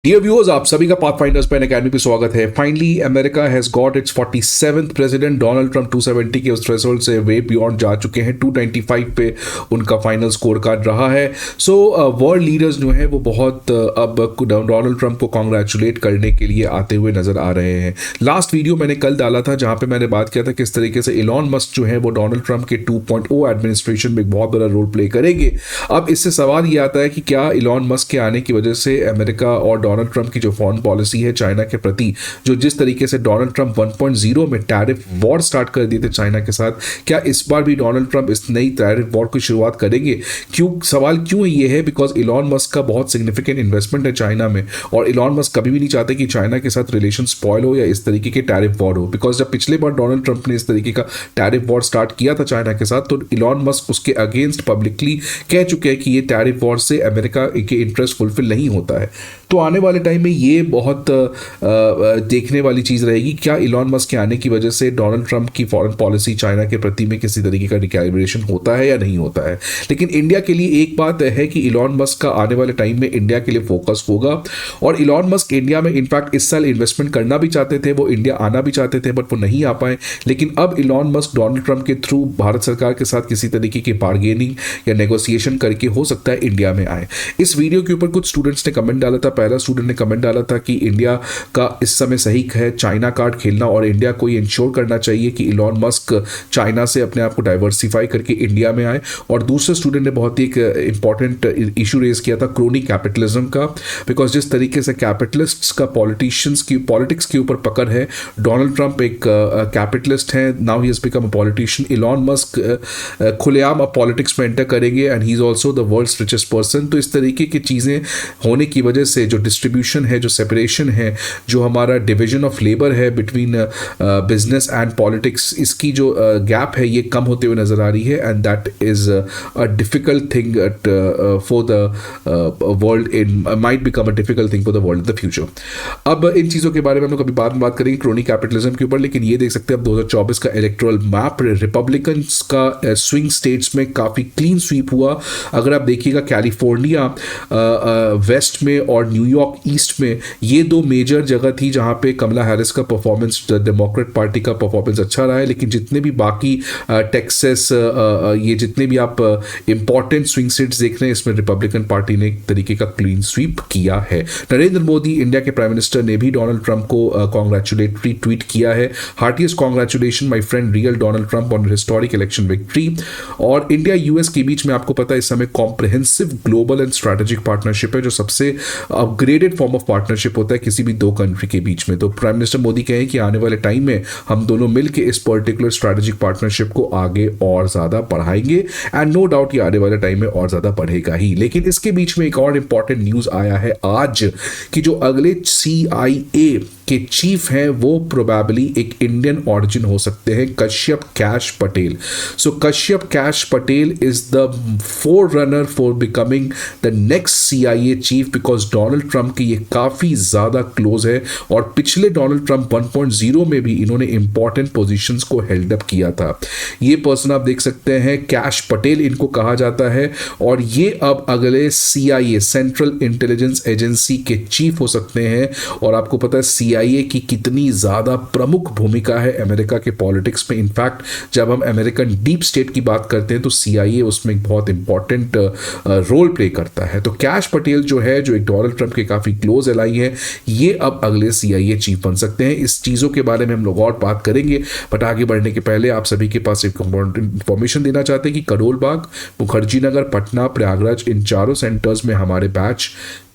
Dear viewers, आप सभी का पाथफाइंडर्स पेन एकेडमी पे स्वागत है। Finally America has got its 47th president. Donald Trump 270 के उस थ्रेशोल्ड से वे बियॉन्ड जा चुके हैं। 295 पे उनका फाइनल स्कोर कार्ड रहा है। सो वर्ल्ड लीडर्स जो हैं वो बहुत अब डोनाल्ड ट्रंप को कॉन्ग्रेचुलेट करने के लिए आते हुए नजर आ रहे हैं। लास्ट वीडियो मैंने कल डाला था जहां पे मैंने बात किया था किस तरीके से इलॉन मस्क जो है वो डोनाल्ड ट्रंप के 2.0 एडमिनिस्ट्रेशन में एक बहुत बड़ा रोल प्ले करेंगे। अब इससे सवाल ये आता है कि क्या इलॉन मस्क के आने की वजह से अमेरिका और डोनाल्ड ट्रंप की जो फॉरेन पॉलिसी है चाइना के प्रति, जो जिस तरीके से डोनाल्ड ट्रंप 1.0 में टैरिफ वॉर स्टार्ट कर दिए थे चाइना के साथ, क्या इस बार भी डोनाल्ड ट्रंप इस नई टैरिफ वॉर की शुरुआत करेंगे? सवाल क्यों ये है? बिकॉज इलॉन मस्क का बहुत सिग्निफिकेंट इन्वेस्टमेंट है चाइना में और इलॉन मस्क कभी भी नहीं चाहते कि चाइना के साथ रिलेशन स्पॉयल हो या इस तरीके के टैरिफ वॉर हो। बिकॉज जब पिछले बार डोनाल्ड ट्रंप ने इस तरीके का टैरिफ वॉर स्टार्ट किया था चाइना के साथ, तो इलॉन मस्क उसके अगेंस्ट पब्लिकली कह चुके हैं कि ये टैरिफ वॉर से अमेरिका के इंटरेस्ट फुलफिल नहीं होता है। तो आने वाले टाइम में ये बहुत देखने वाली चीज़ रहेगी, क्या इलॉन मस्क के आने की वजह से डोनाल्ड ट्रंप की फॉरेन पॉलिसी चाइना के प्रति में किसी तरीके का रिकैलिब्रेशन होता है या नहीं होता है। लेकिन इंडिया के लिए एक बात है कि इलॉन मस्क का आने वाले टाइम में इंडिया के लिए फोकस होगा और इलॉन मस्क इंडिया में इनफैक्ट इस साल इन्वेस्टमेंट करना भी चाहते थे, वो इंडिया आना भी चाहते थे, बट वो नहीं आ पाए। लेकिन अब इलॉन मस्क डोनाल्ड ट्रंप के थ्रू भारत सरकार के साथ किसी तरीके की बार्गेनिंग या नेगोशिएशन करके हो सकता है इंडिया में आए। इस वीडियो के ऊपर कुछ स्टूडेंट्स ने कमेंट डाला था। पहला स्टूडेंट ने कमेंट डाला था कि इंडिया का इस समय सही है चाइना कार्ड खेलना और इंडिया को ये इंश्योर करना चाहिए कि इलॉन मस्क चाइना से अपने आप को डाइवर्सिफाई करके इंडिया में आए। और दूसरे स्टूडेंट ने बहुत ही एक इंपॉर्टेंट इशू रेज किया था क्रोनी कैपिटलिज्म का। बिकॉज जिस तरीके से कैपिटलिस्ट्स का पॉलिटिक्स के ऊपर पकड़ है, डोनाल्ड ट्रंप एक कैपिटलिस्ट है, now he has become a politician. Elon Musk खुलेआम अब पॉलिटिक्स में एंटर करेंगे and he is also the world's richest person. तो इस तरीके की चीज़ें होने की वजह से जो डिस्ट्रीब्यूशन है, जो सेपरेशन है, जो हमारा डिवीजन ऑफ लेबर है बिटवीन बिजनेस एंड पॉलिटिक्स, इसकी जो गैप है ये कम होते हुए नजर आ रही है and that is a difficult thing for the world in might become a difficult thing for the world in the future. अब इन चीज़ों के बारे में हम लोग कभी बाद में बात करेंगे क्रोनी कैपिटलिज्म के ऊपर। लेकिन ये देख सकते हैं अब 2024 का इलेक्टोरल मैप रिपब्लिकन्स का स्विंग स्टेट्स में काफ़ी क्लीन स्वीप हुआ। अगर आप देखिएगा कैलिफोर्निया वेस्ट में और न्यूयॉर्क ईस्ट में, ये दो मेजर जगह थी जहां पे कमला हैरिस का परफॉर्मेंस, डेमोक्रेट पार्टी का परफॉर्मेंस अच्छा रहा है। लेकिन जितने भी बाकी टेक्सास, ये जितने भी आप इंपॉर्टेंट स्विंग स्टेट्स देख रहे हैं, इसमें रिपब्लिकन पार्टी ने एक तरीके का क्लीन स्वीप किया है। नरेंद्र मोदी, इंडिया के प्राइम मिनिस्टर, ने भी डोनाल्ड ट्रंप को कॉन्ग्रेचुलेटरी ट्वीट किया है। Heartiest congratulation my friend real Donald Trump on historic election victory. और इंडिया यूएस के बीच में आपको पता है इस समय comprehensive global and strategic partnership है, जो सबसे अपग्रेडेड फॉर्म ऑफ पार्टनरशिप होता है किसी भी दो कंट्री के बीच में। तो प्राइम मिनिस्टर मोदी कहें कि आने वाले टाइम में हम दोनों मिलकर इस पर्टिकुलर स्ट्रैटेजिक पार्टनरशिप को आगे और ज्यादा बढ़ाएंगे एंड नो डाउट ये आने वाले टाइम में और ज्यादा बढ़ेगा ही। लेकिन इसके बीच में एक और इंपॉर्टेंट न्यूज आया है आज कि जो अगले CIA के चीफ हैं वो प्रोबेबली एक इंडियन ऑरिजिन हो सकते हैं, Kashyap Kash Patel. So Kashyap Kash Patel is the forerunner for becoming the next CIA chief, because Donald Trump की ये काफी ज्यादा क्लोज है और पिछले डोनाल्ड ट्रंप 1.0 में भी इन्होंने इंपॉर्टेंट पोजीशंस को हेल्ड अप किया था। ये पर्सन आप देख सकते हैं, कैश पटेल इनको कहा जाता है और ये अब अगले CIA सेंट्रल इंटेलिजेंस एजेंसी के चीफ हो सकते हैं। और आपको पता है CIA की कितनी ज़्यादा प्रमुख भूमिका है अमेरिका के पॉलिटिक्स में। इनफैक्ट जब हम अमेरिकन डीप स्टेट की बात करते हैं तो CIA उसमें एक बहुत इंपॉर्टेंट रोल प्ले करता है। तो कैश पटेल जो है, जो एक डोनाल्ड ट्रंप के काफ़ी क्लोज एलाई है, ये अब अगले CIA चीफ बन सकते हैं। इस चीज़ों के बारे में हम लोग और बात करेंगे, बट आगे बढ़ने के पहले आप सभी के पास एक इंफॉर्मेशन देना चाहते हैं कि करोल बाग, मुखर्जी नगर, पटना, प्रयागराज, इन चारों सेंटर्स में हमारे बैच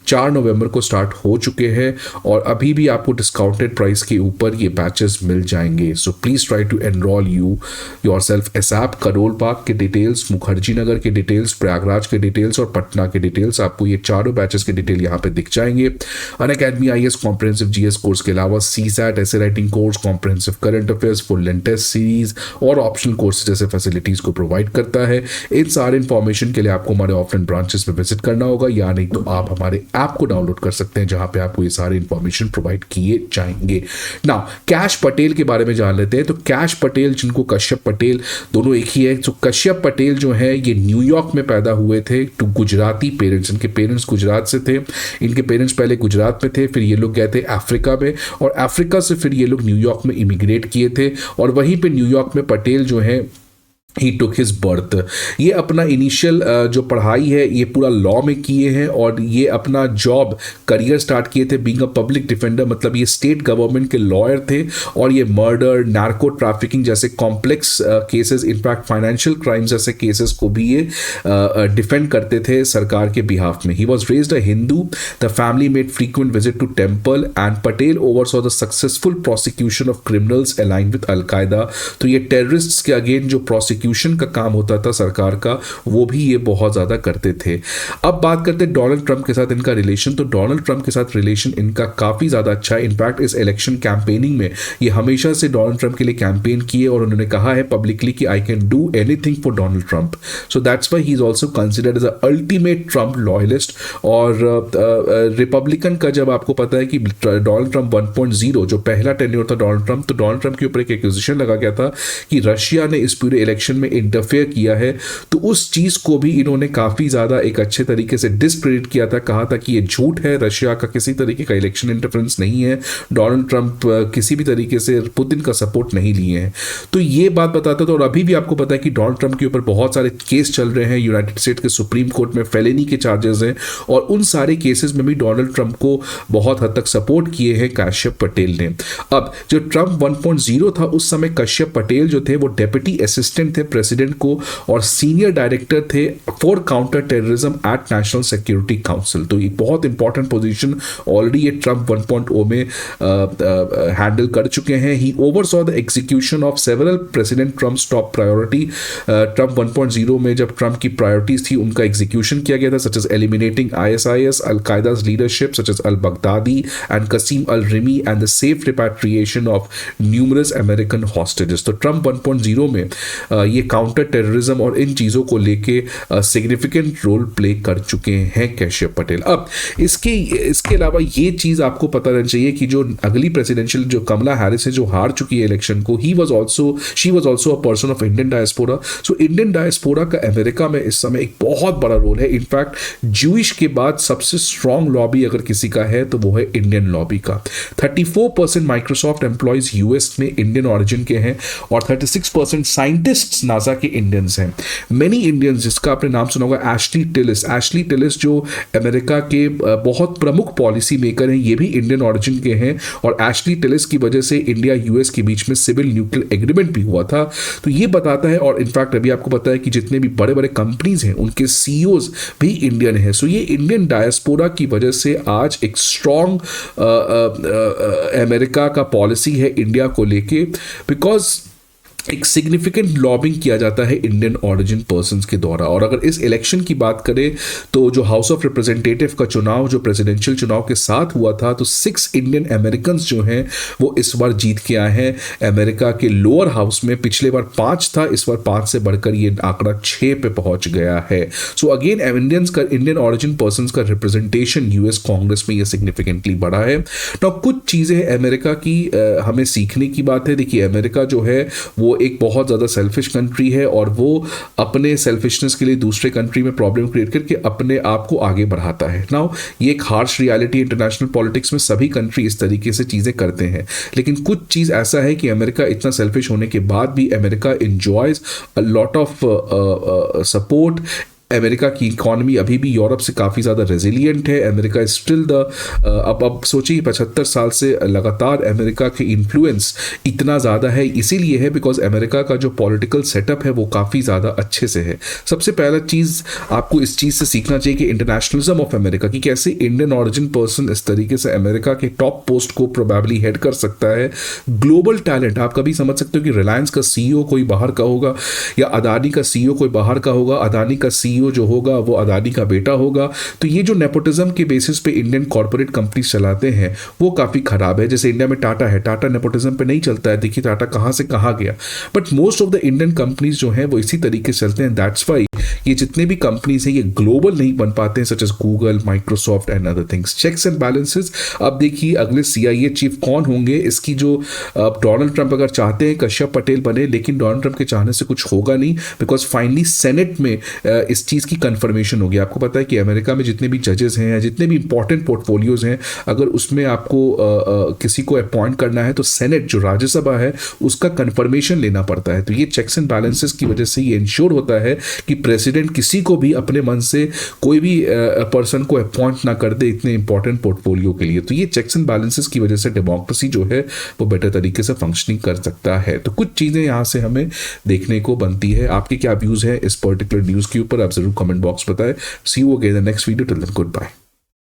4 नवंबर को स्टार्ट हो चुके हैं और अभी भी आपको डिस्काउंटेड प्राइस के ऊपर ये बैचेस मिल जाएंगे। So please try to enrol yourself ASAP. Karol Bagh के डिटेल्स, मुखर्जी नगर के डिटेल्स, प्रयागराज के डिटेल्स और पटना के डिटेल्स, आपको ये चारों बैचेस के डिटेल यहाँ पे दिख जाएंगे। Unacademy IAS comprehensive GS course के अलावा CSAT, ऐसे writing course, comprehensive current affairs, full length test series और ऑप्शनल कोर्सेज जैसे फैसिलिटीज को प्रोवाइड करता है। इन सारे इन्फॉर्मेशन के लिए आपको हमारे ऑफलाइन ब्रांचेस में विजिट करना होगा, या नहीं तो आप हमारे ऐप को डाउनलोड कर सकते हैं जहां पे आपको ये सारे इंफॉर्मेशन प्रोवाइड किए जाएंगे। नाउ कैश पटेल के बारे में जान लेते हैं। तो कैश पटेल, जिनको कश्यप पटेल, दोनों एक ही है। तो कश्यप पटेल जो है ये न्यूयॉर्क में पैदा हुए थे टू गुजराती पेरेंट्स। इनके पेरेंट्स गुजरात से थे। इनके पेरेंट्स पहले गुजरात में थे, फिर ये लोग गए थे अफ्रीका में, और अफ्रीका से फिर ये लोग न्यूयॉर्क में इमिग्रेट किए थे, और वहीं पे न्यूयॉर्क में पटेल जो है ही टुक हिज बर्थ। ये अपना इनिशियल जो पढ़ाई है ये पूरा लॉ में किए हैं, और ये अपना जॉब करियर स्टार्ट किए थे बीइंग अ पब्लिक डिफेंडर। मतलब ये स्टेट गवर्नमेंट के लॉयर थे, और ये मर्डर, नार्को ट्रैफिकिंग जैसे complex cases, in fact financial crimes जैसे केसेस को भी ये डिफेंड करते थे सरकार के बिहाफ में। He was raised a Hindu. The family made frequent visit to temple, and Patel oversaw the successful prosecution of criminals aligned with al Qaeda. तो ये टेररिस्ट्स के अगेंस्ट जो प्रोसिक्यूशन का काम होता था सरकार का, वो भी ये बहुत ज्यादा करते थे। अब बात करते हैं डोनाल्ड ट्रंप के साथ इनका रिलेशन। तो डोनाल्ड ट्रंप के साथ रिलेशन इनका काफी ज्यादा अच्छा है। इनफैक्ट इस इलेक्शन कैंपेनिंग में ये हमेशा से डोनाल्ड ट्रंप के लिए कैंपेन किए, और उन्होंने कहा है पब्लिकली कि I can do anything for Donald Trump. So that's why he is also considered as a ultimate Trump loyalist. और रिपब्लिकन का जब आपको पता है कि डोनाल्ड ट्रंप 1.0 जो पहला टेन्योर था डोनाल्ड ट्रंप, तो डोनाल्ड ट्रंप के ऊपर एक एक्यूजेशन लगा गया था कि रशिया ने इस पूरे इलेक्शन में इंटरफेयर किया है। तो उस चीज को भी इन्होंने काफी ज्यादा एक अच्छे तरीके से डिस्क्रेडिट किया था, कहा था कि ये झूठ है, रशिया का किसी तरीके का इलेक्शन इंटरफेरेंस नहीं है, डोनाल्ड ट्रंप किसी भी तरीके से पुतिन का सपोर्ट नहीं लिए हैं। तो ये बात बताता था। और अभी भी आपको पता है कि डोनाल्ड ट्रंप के ऊपर बहुत सारे केस चल रहे हैं यूनाइटेड स्टेट के सुप्रीम कोर्ट में, फेलेनी के चार्जेस हैं, और उन सारे केसेस में भी डोनाल्ड ट्रंप को बहुत हद तक सपोर्ट किए हैं कश्यप पटेल ने। अब जो ट्रंप 1.0 था उस समय कश्यप पटेल जो थे वो डेप्यूटी असिस्टेंट थे प्रेसिडेंट को, और सीनियर डायरेक्टर थे for counter terrorism at national security council. तो एक बहुत इंपॉर्टेंट पोजीशन ऑलरेडी ये ट्रंप 1.0 में हैंडल कर चुके हैं। He oversaw the execution of several president Trump's top priority. Trump 1.0 में जब ट्रंप की प्रायोरिटीज थी उनका एग्जीक्यूशन किया गया था, such as eliminating ISIS, Al-Qaeda's leadership such as al-Baghdadi and Qasim al-Rimi, and the safe repatriation of numerous American hostages। तो Trump 1.0 में ये काउंटर टेररिज्म और इन चीज़ों को लेके सिग्निफिकेंट रोल प्ले कर चुके हैं कश्यप पटेल। अब इसके अलावा ये चीज़ आपको पता रहना चाहिए कि जो अगली प्रेसिडेंशियल जो कमला हैरिस है जो हार चुकी है इलेक्शन को, she was also a person of Indian diaspora. So Indian diaspora का अमेरिका में इस समय एक बहुत बड़ा रोल है। इनफैक्ट ज्यूइश के बाद सबसे स्ट्रॉन्ग लॉबी अगर किसी का है तो वो है इंडियन लॉबी का। 34% माइक्रोसॉफ्ट एम्प्लॉयज यूएस में इंडियन ऑरिजिन के हैं, और 36% साइंटिस्ट्स नासा के इंडियंस हैं। मेनी इंडियंस, जिसका आपने नाम सुना होगा एशली टिलिस जो अमेरिका के बहुत प्रमुख पॉलिसी मेकर हैं, ये भी इंडियन ऑरिजिन के हैं, और एशली टिलिस की वजह से इंडिया यूएस के बीच में सिविल न्यूक्लियर एग्रीमेंट भी हुआ था। तो ये बताता है, और इनफैक्ट अभी आपको पता है कि जितने भी बड़े बड़े कंपनीज हैं उनके सीईओज भी इंडियन हैं। सो ये इंडियन डायस्पोरा की वजह से आज एक स्ट्रॉन्ग अमेरिका का पॉलिसी है इंडिया को लेके, बिकॉज एक सिग्निफिकेंट लॉबिंग किया जाता है इंडियन ऑरिजिन पर्सन्स के द्वारा। और अगर इस इलेक्शन की बात करें तो जो हाउस ऑफ रिप्रेजेंटेटिव का चुनाव जो प्रेसिडेंशियल चुनाव के साथ हुआ था, तो 6 इंडियन अमेरिकन जो हैं वो इस बार जीत के आए हैं अमेरिका के लोअर हाउस में। पिछले बार 5 था, इस बार 5 से बढ़कर ये आंकड़ा 6 पे पहुंच गया है। So again Indian origin persons का रिप्रेजेंटेशन यूएस कांग्रेस में ये सिग्निफिकेंटली बढ़ा है। तो कुछ चीज़ें अमेरिका की हमें सीखने की बात है। देखिए अमेरिका जो है वो एक बहुत ज़्यादा सेल्फिश कंट्री है, और वो अपने सेल्फिशनेस के लिए दूसरे कंट्री में प्रॉब्लम क्रिएट करके अपने आप को आगे बढ़ाता है। नाउ ये एक हार्श रियलिटी, इंटरनेशनल पॉलिटिक्स में सभी कंट्री इस तरीके से चीज़ें करते हैं, लेकिन कुछ चीज़ ऐसा है कि अमेरिका इतना सेल्फिश होने के बाद भी America enjoys a lot of support. America की इकॉनमी अभी भी यूरोप से काफ़ी ज़्यादा रेजिलियंट है। अमेरिका स्टिल अब सोचिए 75 साल से लगातार अमेरिका के इन्फ्लुएंस इतना ज़्यादा है, इसीलिए है बिकॉज अमेरिका का जो पॉलिटिकल सेटअप है वो काफ़ी ज़्यादा अच्छे से है। सबसे पहला चीज़ आपको इस चीज़ से सीखना चाहिए कि इंटरनेशनलिज्म ऑफ अमेरिका की, कैसे इंडियन ऑरिजिन पर्सन इस तरीके से अमेरिका के टॉप पोस्ट को प्रोबेबली हेड कर सकता है। ग्लोबल टैलेंट, आप कभी समझ सकते हो कि रिलायंस का सीईओ कोई बाहर का होगा, या अदानी का सीईओ कोई बाहर का होगा, अदानी का सीईओ जो होगा वो अदानी का बेटा होगा। तो ये जो नेपोटिज्म के बेसिस पे इंडियन कॉर्पोरेट कंपनीज चलाते हैं वो काफ़ी खराब है। जैसे इंडिया में टाटा है, टाटा नेपोटिज्म पे नहीं चलता है, देखिए टाटा कहाँ से कहाँ गया। But most of the Indian companies जो हैं वो इसी तरीके से चलते हैं। दैट्स वाई ये जितने भी कंपनीज हैं ये ग्लोबल नहीं बन पाते हैं, such as Google, Microsoft and other things. Checks and balances, अब देखिए अगले CIA चीफ कौन होंगे इसकी जो डोनाल्ड ट्रंप अगर चाहते हैं कश्यप पटेल बने, लेकिन डोनाल्ड ट्रंप के चाहने से कुछ होगा नहीं, बिकॉज फाइनली सेनेट में इस चीज़ की कंफर्मेशन होगी। आपको पता है कि अमेरिका में जितने भी जजेस हैं, जितने भी इंपॉर्टेंट पोर्टफोलियोज हैं, अगर उसमें आपको किसी को अपॉइंट करना है तो सेनेट जो राज्यसभा है उसका कंफर्मेशन लेना पड़ता है। तो ये चेक्स एंड बैलेंसेस की वजह से ये इंश्योर होता है कि प्रेसिडेंट किसी को भी अपने मन से कोई भी पर्सन को अपॉइंट ना कर दे इतने इंपॉर्टेंट पोर्टफोलियो के लिए। तो ये चेक्स एंड बैलेंसेस की वजह से डेमोक्रेसी जो है वो बेटर तरीके से फंक्शनिंग कर सकता है। तो कुछ चीज़ें यहाँ से हमें देखने को बनती है। आपके क्या व्यूज़ हैं इस पर्टिकुलर न्यूज़ के ऊपर, आप जरूर कमेंट बॉक्स बताएं। See you again in the next video, till then good bye.